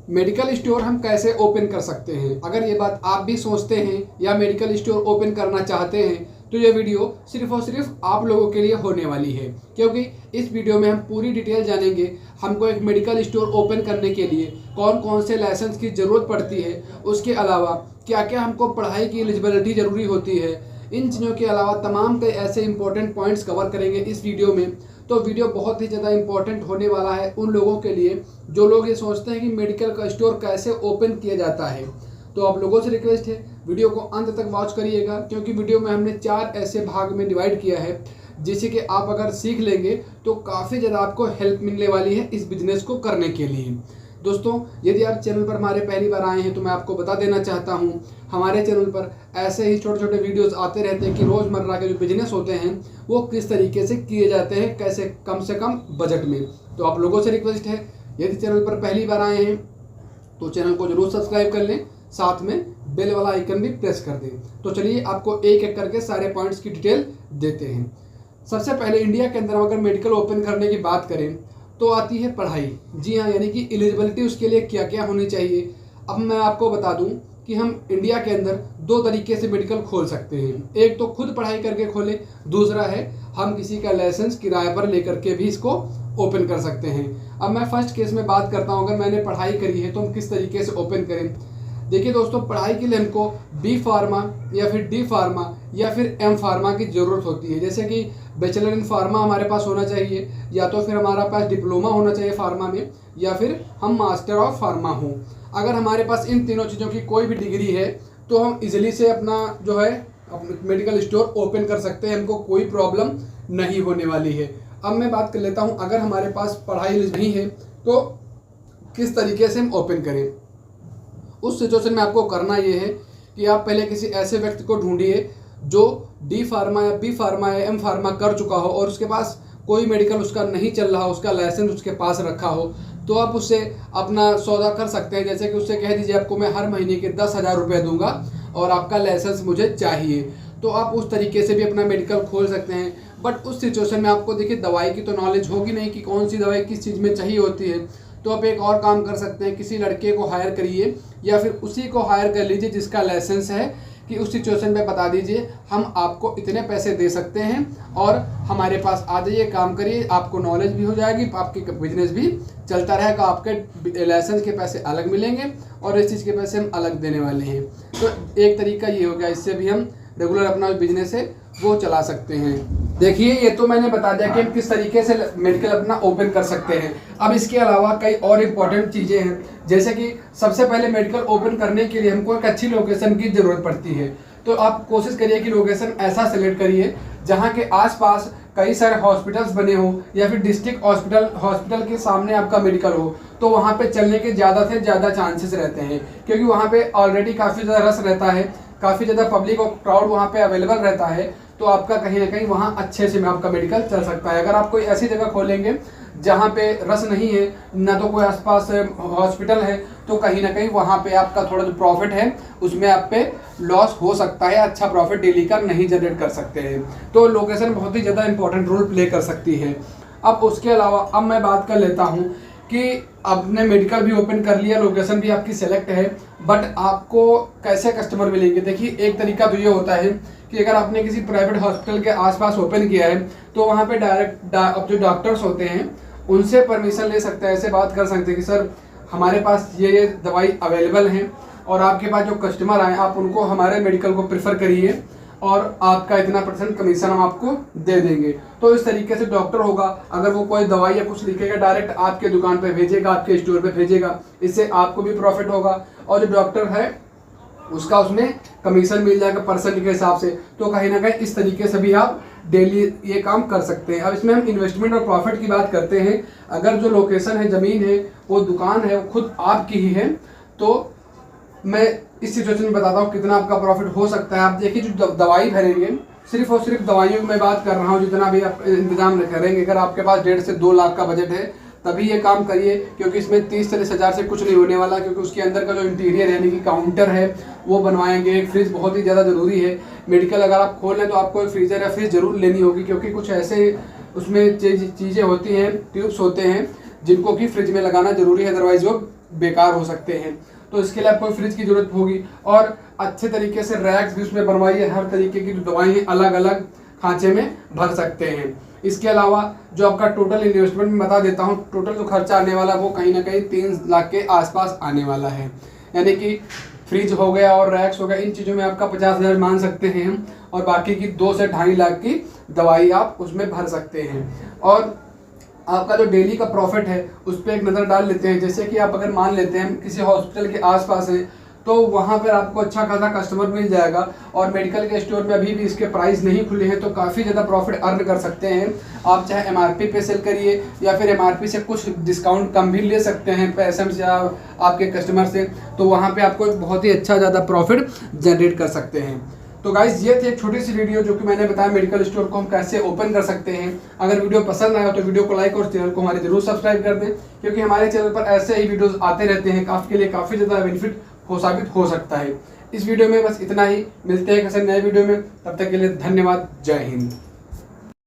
Medical store हम कैसे open कर सकते हैं। अगर ये बात आप भी सोचते हैं या मेडिकल स्टोर ओपन करना चाहते हैं तो ये वीडियो सिर्फ और सिर्फ आप लोगों के लिए होने वाली है, क्योंकि इस वीडियो में हम पूरी डिटेल जानेंगे हमको एक मेडिकल स्टोर ओपन करने के लिए कौन कौन से लाइसेंस की ज़रूरत पड़ती है, उसके अलावा क्या क्या हमको पढ़ाई की एलिजिबिलिटी ज़रूरी होती है। इन चीज़ों के अलावा तमाम कई ऐसे इंपॉर्टेंट पॉइंट्स कवर करेंगे इस वीडियो में। तो वीडियो बहुत ही ज़्यादा इंपॉर्टेंट होने वाला है उन लोगों के लिए जो लोग ये सोचते हैं कि मेडिकल का स्टोर कैसे ओपन किया जाता है। तो आप लोगों से रिक्वेस्ट है वीडियो को अंत तक वॉच करिएगा, क्योंकि वीडियो में हमने 4 ऐसे भाग में डिवाइड किया है जिससे कि आप अगर सीख लेंगे तो काफ़ी ज़्यादा आपको हेल्प मिलने वाली है इस बिज़नेस को करने के लिए। दोस्तों, यदि आप चैनल पर हमारे पहली बार आए हैं तो मैं आपको बता देना चाहता हूं, हमारे चैनल पर ऐसे ही छोटे छोटे वीडियोस आते रहते हैं कि रोज़मर्रा के जो बिजनेस होते हैं वो किस तरीके से किए जाते हैं, कैसे कम से कम बजट में। तो आप लोगों से रिक्वेस्ट है यदि चैनल पर पहली बार आए हैं तो चैनल को जरूर सब्सक्राइब कर लें, साथ में बेल वाला आइकन भी प्रेस कर दें। तो चलिए आपको एक एक करके सारे पॉइंट्स की डिटेल देते हैं। सबसे पहले इंडिया के अंदर अगर मेडिकल ओपन करने की बात करें तो आती है पढ़ाई। जी हाँ, यानी कि एलिजिबिलिटी उसके लिए क्या क्या होनी चाहिए। अब मैं आपको बता दूं कि हम इंडिया के अंदर 2 तरीके से मेडिकल खोल सकते हैं। एक तो खुद पढ़ाई करके खोलें, दूसरा है हम किसी का लाइसेंस किराए पर लेकर के भी इसको ओपन कर सकते हैं। अब मैं फर्स्ट केस में बात करता हूँ, अगर मैंने पढ़ाई करी है तो हम किस तरीके से ओपन करें। देखिए दोस्तों, पढ़ाई के लिए हमको बी फार्मा या फिर डी फार्मा या फिर एम फार्मा की ज़रूरत होती है। जैसे कि बैचलर इन फार्मा हमारे पास होना चाहिए, या तो फिर हमारा पास डिप्लोमा होना चाहिए फार्मा में, या फिर हम मास्टर ऑफ फार्मा हों। अगर हमारे पास इन तीनों चीज़ों की कोई भी डिग्री है तो हम इजीली से अपना जो है मेडिकल स्टोर ओपन कर सकते हैं, हमको कोई प्रॉब्लम नहीं होने वाली है। अब मैं बात कर लेता हूँ, अगर हमारे पास पढ़ाई नहीं है तो किस तरीके से हम ओपन करें। उस सिचुएशन में आपको करना ये है कि आप पहले किसी ऐसे व्यक्ति को ढूंढिए जो डी फार्मा या बी फार्मा या एम फार्मा कर चुका हो और उसके पास कोई मेडिकल उसका नहीं चल रहा हो, उसका लाइसेंस उसके पास रखा हो, तो आप उससे अपना सौदा कर सकते हैं। जैसे कि उससे कह दीजिए आपको मैं हर महीने के 10,000 रुपये दूंगा और आपका लाइसेंस मुझे चाहिए, तो आप उस तरीके से भी अपना मेडिकल खोल सकते हैं। बट उस सिचुएशन में आपको देखिए दवाई की तो नॉलेज होगी नहीं कि कौन सी दवाई किस चीज़ में चाहिए होती है। तो आप एक और काम कर सकते हैं, किसी लड़के को हायर करिए या फिर उसी को हायर कर लीजिए जिसका लाइसेंस है, कि उस सिचुएशन में बता दीजिए हम आपको इतने पैसे दे सकते हैं और हमारे पास आ जाइए, काम करिए, आपको नॉलेज भी हो जाएगी, आपकी बिजनेस भी चलता रहेगा, आपके लाइसेंस के पैसे अलग मिलेंगे और इस चीज़ के पैसे हम अलग देने वाले हैं। तो एक तरीका ये हो गया, इससे भी हम रेगुलर अपना बिजनेस है वो चला सकते हैं। देखिए, ये तो मैंने बता दिया कि हम किस तरीके से मेडिकल अपना ओपन कर सकते हैं। अब इसके अलावा कई और इम्पोर्टेंट चीज़ें हैं, जैसे कि सबसे पहले मेडिकल ओपन करने के लिए हमको एक अच्छी लोकेशन की ज़रूरत पड़ती है। तो आप कोशिश करिए कि लोकेशन ऐसा सेलेक्ट करिए जहाँ के आसपास कई सारे हॉस्पिटल्स बने हो या फिर डिस्ट्रिक्ट हॉस्पिटल के सामने आपका मेडिकल हो, तो वहाँ पे चलने के ज़्यादा से ज़्यादा चांसेस रहते हैं, क्योंकि वहाँ पे ऑलरेडी काफ़ी ज़्यादा रश रहता है, काफ़ी ज़्यादा पब्लिक और क्राउड वहाँ पे अवेलेबल रहता है। तो आपका कहीं ना कहीं वहाँ अच्छे से में आपका मेडिकल चल सकता है। अगर आप कोई ऐसी जगह खोलेंगे जहाँ पे रश नहीं है, ना तो कोई आसपास हॉस्पिटल है, तो कहीं ना कहीं वहाँ पे आपका थोड़ा जो प्रॉफिट है उसमें आप पे लॉस हो सकता है, अच्छा प्रॉफिट डेली का नहीं जनरेट कर सकते हैं। तो लोकेशन बहुत ही ज़्यादा इंपॉर्टेंट रोल प्ले कर सकती है। अब उसके अलावा अब मैं बात कर लेता हूँ कि आपने मेडिकल भी ओपन कर लिया, लोकेशन भी आपकी सेलेक्ट है, बट आपको कैसे कस्टमर मिलेंगे। देखिए, एक तरीका तो ये होता है कि अगर आपने किसी प्राइवेट हॉस्पिटल के आसपास ओपन किया है तो वहाँ पे डायरेक्ट अब जो डॉक्टर्स होते हैं उनसे परमिशन ले सकते हैं, ऐसे बात कर सकते हैं कि सर हमारे पास ये दवाई अवेलेबल हैं और आपके पास जो कस्टमर आए आप उनको हमारे मेडिकल को प्रेफर करिए और आपका इतना % कमीशन हम आपको दे देंगे। तो इस तरीके से डॉक्टर होगा, अगर वो कोई दवाई या कुछ लिखेगा डायरेक्ट आपके दुकान पे भेजेगा, आपके स्टोर पे भेजेगा, इससे आपको भी प्रॉफिट होगा और जो डॉक्टर है उसका उसमें कमीशन मिल जाएगा % के हिसाब से। तो कहीं ना कहीं इस तरीके से भी आप डेली ये काम कर सकते हैं। अब इसमें हम इन्वेस्टमेंट और प्रॉफिट की बात करते हैं। अगर जो लोकेशन है, ज़मीन है, वो दुकान है, वो खुद आपकी ही है, तो मैं इस सिचुएशन में बताता हूँ कितना आपका प्रॉफिट हो सकता है। आप देखिए, जो दवाई भरेंगे, सिर्फ और सिर्फ दवाइयों की मैं बात कर रहा हूँ, जितना भी आप इंतजाम करेंगे, अगर आपके पास 1.5 से 2 लाख का बजट है तभी ये काम करिए, क्योंकि इसमें 30-40 हज़ार से कुछ नहीं होने वाला, क्योंकि उसके अंदर का जो इंटीरियर यानी कि काउंटर है वो बनवाएंगे। एक फ्रिज बहुत ही ज़्यादा ज़रूरी है। मेडिकल अगर आप खोल लें तो आपको एक फ्रीजर या फ्रिज ज़रूर लेनी होगी, क्योंकि कुछ ऐसे उसमें चीज़ें होती हैं, ट्यूब्स होते हैं जिनको कि फ्रिज में लगाना ज़रूरी है, अदरवाइज वो बेकार हो सकते हैं। तो इसके लिए आपको फ्रिज की ज़रूरत होगी और अच्छे तरीके से रैक्स भी उसमें बनवाइए, हर तरीके की जो दवाएँ अलग अलग खांचे में भर सकते हैं। इसके अलावा जो आपका टोटल इन्वेस्टमेंट मैं बता देता हूँ, टोटल जो खर्चा आने वाला वो कहीं ना कहीं 3 लाख के आसपास आने वाला है। यानी कि फ्रिज हो गया और रैक्स हो गया, इन चीज़ों में आपका 50,000 मान सकते हैं हम, और बाकी की 2 से 2.5 लाख की दवाई आप उसमें भर सकते हैं। और आपका जो डेली का प्रॉफिट है उस पर एक नज़र डाल लेते हैं। जैसे कि आप अगर मान लेते हैं किसी हॉस्पिटल के आसपास हैं तो वहाँ पर आपको अच्छा खासा कस्टमर मिल जाएगा, और मेडिकल के स्टोर में अभी भी इसके प्राइस नहीं खुले हैं तो काफ़ी ज़्यादा प्रॉफिट अर्न कर सकते हैं आप। चाहे MRP पे सेल करिए या फिर MRP से कुछ डिस्काउंट कम भी ले सकते हैं पेशेंट्स या आपके कस्टमर से, तो वहाँ पे आपको बहुत ही अच्छा ज़्यादा प्रॉफिट जनरेट कर सकते हैं। तो गाइज ये थी एक छोटी सी वीडियो जो कि मैंने बताया मेडिकल स्टोर को हम कैसे ओपन कर सकते हैं। अगर वीडियो पसंद आया तो वीडियो को लाइक और चैनल को हमारे जरूर सब्सक्राइब कर दें, क्योंकि हमारे चैनल पर ऐसे ही वीडियोस आते रहते हैं, आपके लिए काफ़ी ज़्यादा बेनिफिट साबित हो सकता है। इस वीडियो में बस इतना ही, मिलते हैं किसी नए वीडियो में, तब तक के लिए धन्यवाद, जय हिंद।